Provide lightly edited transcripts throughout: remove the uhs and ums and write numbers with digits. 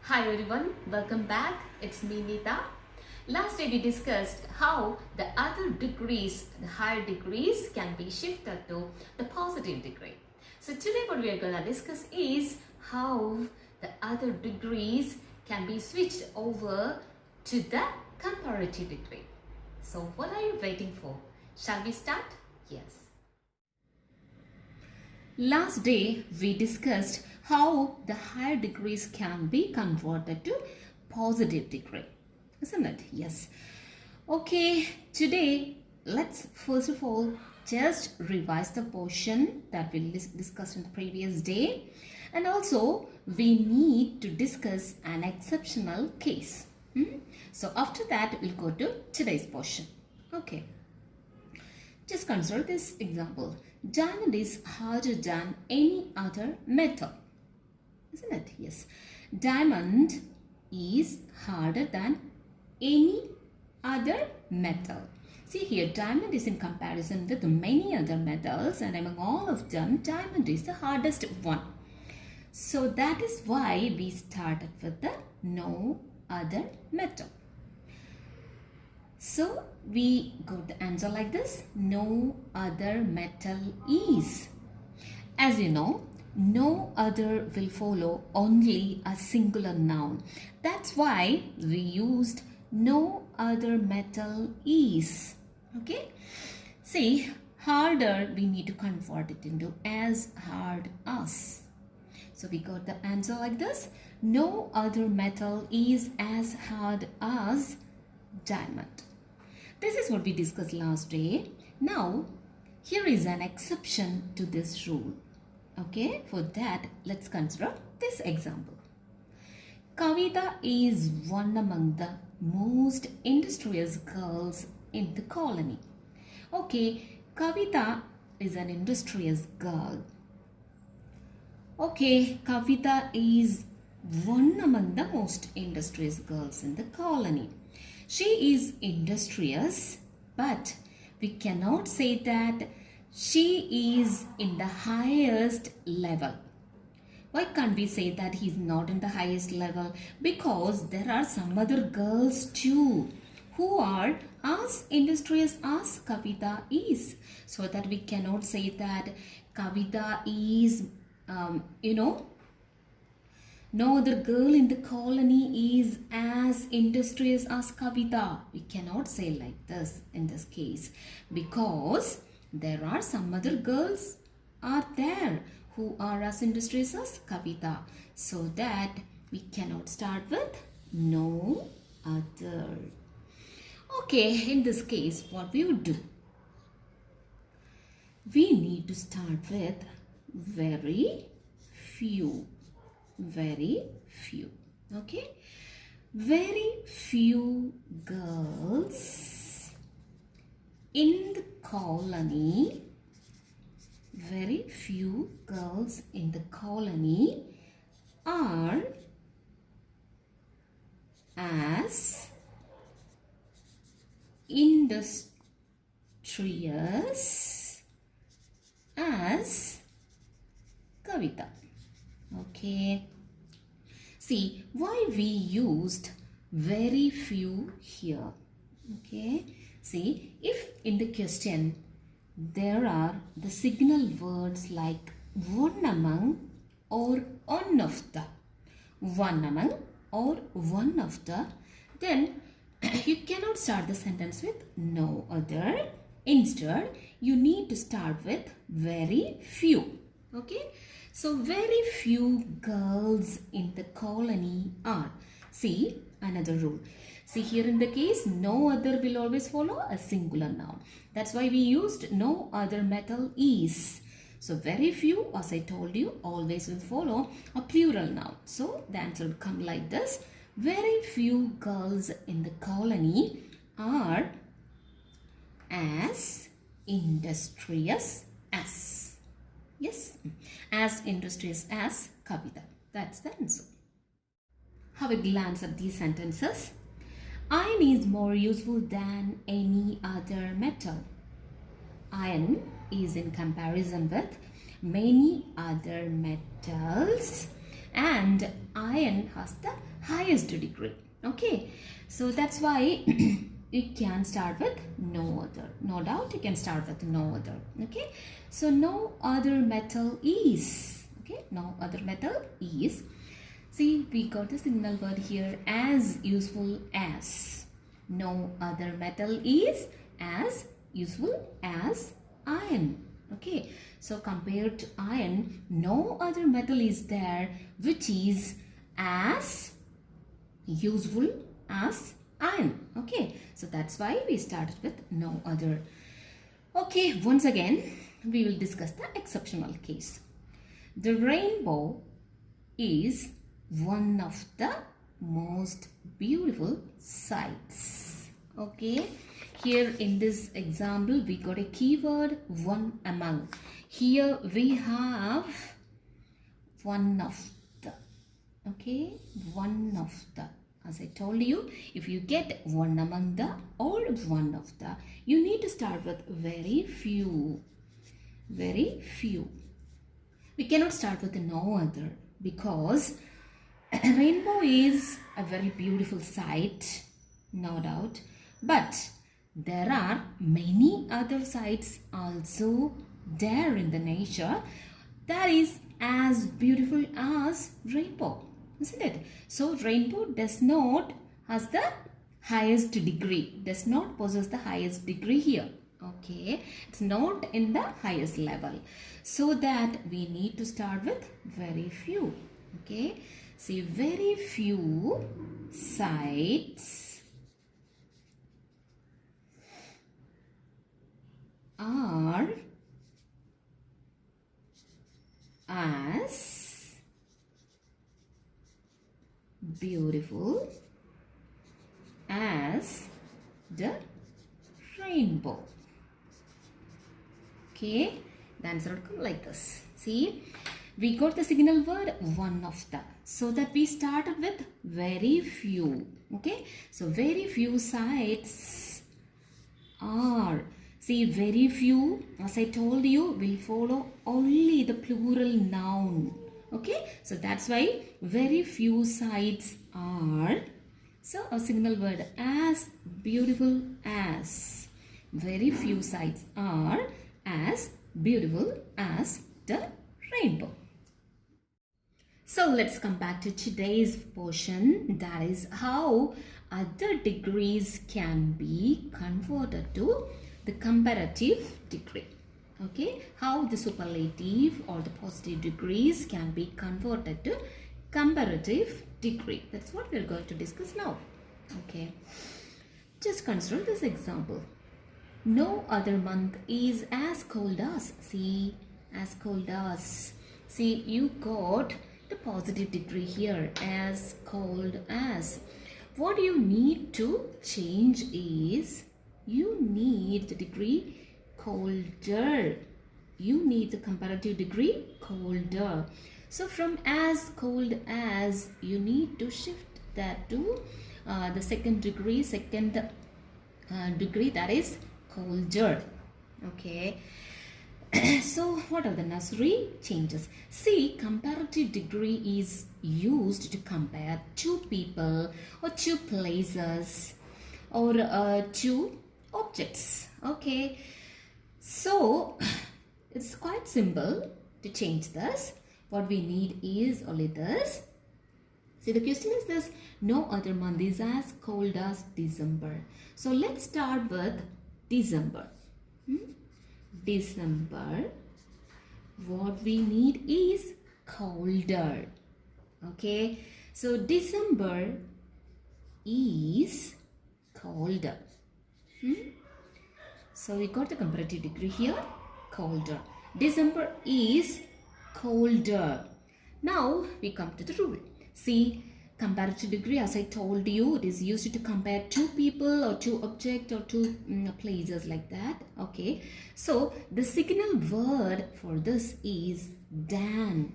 Hi everyone, welcome back. It's me Nita. Last day we discussed how the other degrees, the higher degrees can be shifted to the positive degree. So today what we are going to discuss is how the other degrees can be switched over to the comparative degree. So what are you waiting for? Shall we start? Yes. Last day we discussed how the higher degrees can be converted to positive degree, isn't it? Yes. Okay, today let's first of all just revise the portion that we discussed in the previous day, and also we need to discuss an exceptional case. So after that we'll go to today's portion. Okay. Just consider this example. Diamond is harder than any other metal. Isn't it? Yes. Diamond is harder than any other metal. See here, diamond is in comparison with many other metals, and among all of them, diamond is the hardest one. So that is why we started with the no other metal. So we got the answer like this: no other metal is. As you know, no other will follow only a singular noun. That's why we used no other metal is. Okay. See, harder we need to convert it into as hard as. So we got the answer like this: no other metal is as hard as diamond. This is what we discussed last day. Now, here is an exception to this rule. Okay, for that, let's consider this example. Kavita is one among the most industrious girls in the colony. Okay, Kavita is an industrious girl. Okay, Kavita is one among the most industrious girls in the colony. She is industrious, but we cannot say that she is in the highest level. Why can't we say that he's not in the highest level? Because there are some other girls too who are as industrious as Kavita is. So that we cannot say that Kavita is, no other girl in the colony is as industrious as Kavita. We cannot say like this in this case, because there are some other girls are there who are as industrious as Kavita. So that we cannot start with no other. Okay, in this case, what we would do? We need to start with very few. Very few. Okay, very few girls in the colony. Very few girls in the colony are as industrious as Kavita. Okay. See, why we used very few here? Okay. See, if in the question there are the signal words like one among or one of the, one among or one of the, then you cannot start the sentence with no other. Instead, you need to start with very few. Okay. So very few girls in the colony are. See, another rule. See, here in the case, no other will always follow a singular noun. That's why we used no other metal is. So very few, as I told you, always will follow a plural noun. So the answer will come like this: very few girls in the colony are as industrious as. Yes, as industrious as Kavita. That's the answer. Have a glance at these sentences. Iron is more useful than any other metal. Iron is in comparison with many other metals, and iron has the highest degree. Okay, so that's why you can start with no other. No doubt you can start with no other. Okay, so no other metal is. Okay, no other metal is. See, we got the signal word here, as useful as. No other metal is as useful as iron. Okay, so compared to iron, no other metal is there which is as useful as iron. Okay, so that's why we started with no other. Okay, once again we will discuss the exceptional case. The rainbow is one of the most beautiful sights. Okay, here in this example we got a keyword one among. Here we have one of the. Okay, one of the. As I told you, if you get one among the or one of the, you need to start with very few. Very few. We cannot start with no other because rainbow is a very beautiful sight, no doubt, but there are many other sights also there in the nature that is as beautiful as rainbow, isn't it? So rainbow does not has the highest degree, does not possess the highest degree here. Okay, it's not in the highest level, so that we need to start with very few. Okay, see, very few sites are as beautiful as the rainbow. Okay, the answer would come like this. See, we got the signal word one of the, so that we started with very few. Okay, so very few sites are. See, very few, as I told you, will follow only the plural noun. Okay, so that's why very few sites are. So a signal word as beautiful as. Very few sites are as beautiful as the rainbow. So let's come back to today's portion, that is how other degrees can be converted to the comparative degree. Okay, how the superlative or the positive degrees can be converted to comparative degree. That's what we're going to discuss now. Okay, just consider this example. No other month is as cold as. See, as cold as. See, you got the positive degree here, as cold as. What you need to change is, you need the degree colder. You need the comparative degree colder. So from as cold as, you need to shift that to the second degree, degree, that is colder. Okay. So what are the necessary changes? See, comparative degree is used to compare two people or two places or two objects. Okay, so it's quite simple to change this. What we need is only this. See, the question is this: no other month is as cold as December. So let's start with December. December, what we need is colder. Okay, so December is colder. So we got the comparative degree here, colder. December is colder. Now we come to the rule. See, comparative degree, as I told you, it is used to compare two people or two objects or two places like that. Okay, so the signal word for this is than.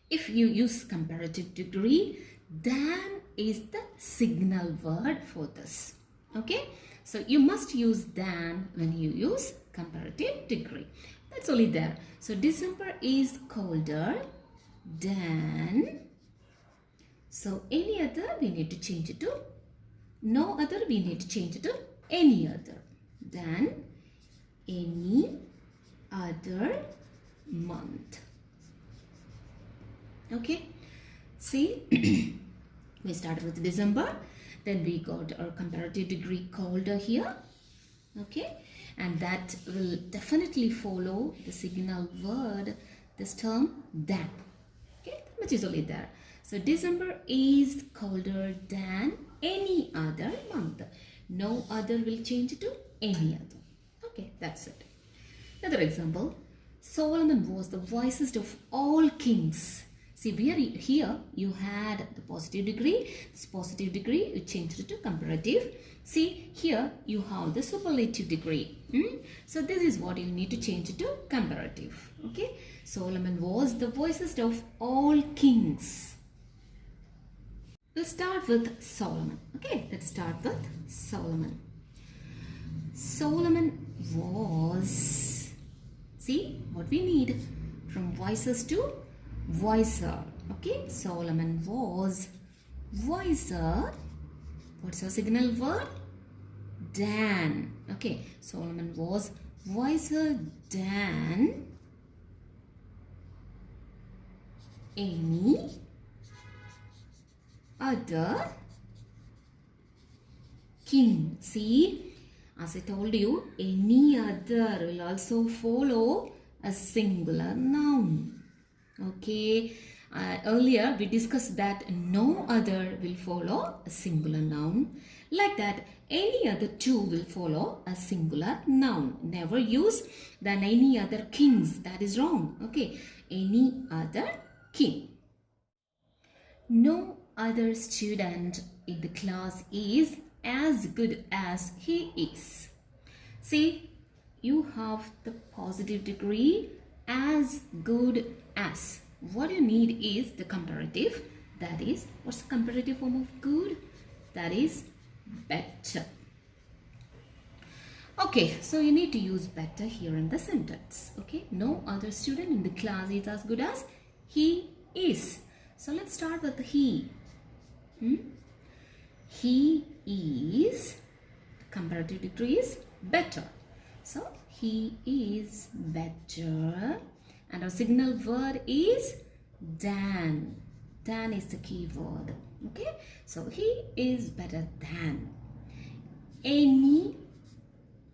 If you use comparative degree, than is the signal word for this. Okay, so you must use than when you use comparative degree. That's only there. So December is colder than So any other we need to change it to no other, we need to change it to any other. Then any other month. Okay, see, we started with December, then we got our comparative degree colder here. Okay, and that will definitely follow the signal word, this term than. Okay, which is only there. So December is colder than any other month. No other will change it to any other. Okay, that's it. Another example. Solomon was the wisest of all kings. See, here you had the positive degree. This positive degree, you changed it to comparative. See, here you have the superlative degree. So this is what you need to change it to comparative. Okay, Solomon was the wisest of all kings. Let's start with Solomon. Okay, let's start with Solomon. Solomon was, see what we need from wisest to wiser. Okay, Solomon was wiser. What's our signal word? Than. Okay, Solomon was wiser than any other king. See, as I told you, any other will also follow a singular noun. Okay, earlier we discussed that no other will follow a singular noun. Like that, any other two will follow a singular noun. Never use than any other kings. That is wrong. Okay, any other king. No other student in the class is as good as he is. See, you have the positive degree as good as. What you need is the comparative. That is, what's the comparative form of good? That is better. Okay, so you need to use better here in the sentence. Okay, no other student in the class is as good as he is. So let's start with the he. He is, comparative degree is better. So he is better. And our signal word is than. Than is the key word. Okay, so he is better than any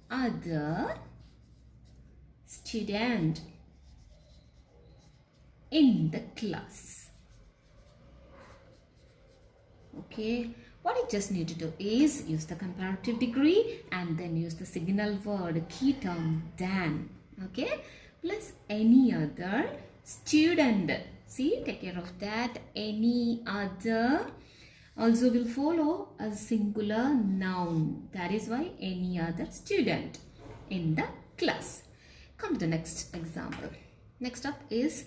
other student in the class. Okay, what you just need to do is use the comparative degree and then use the signal word, key term than. Okay, plus any other student. See, take care of that. Any other also will follow a singular noun. That is why any other student in the class. Come to the next example. Next up is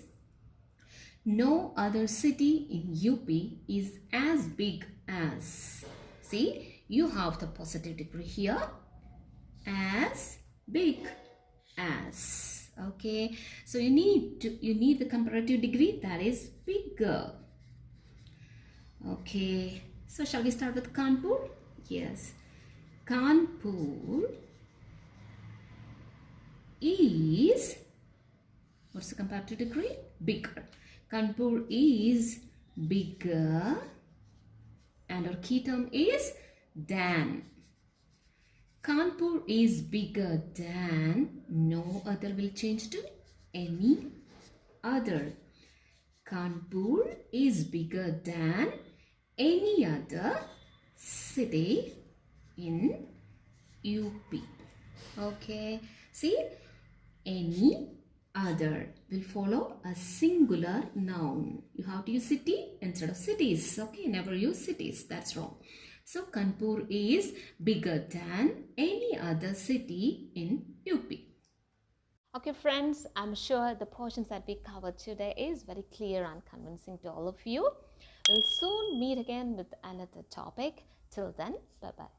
no other city in UP is as big as. See, you have the positive degree here. As big as. Okay, so you need the comparative degree, that is bigger. Okay, so shall we start with Kanpur? Yes, Kanpur is, what's the comparative degree? Bigger. Kanpur is bigger and our key term is than. Kanpur is bigger than, no other will change to any other. Kanpur is bigger than any other city in UP. Okay, see, any other will follow a singular noun. You have to use city instead of cities. Okay, never use cities. That's wrong. So Kanpur is bigger than any other city in UP. Okay friends, I'm sure the portions that we covered today is very clear and convincing to all of you. We'll soon meet again with another topic. Till then, bye-bye.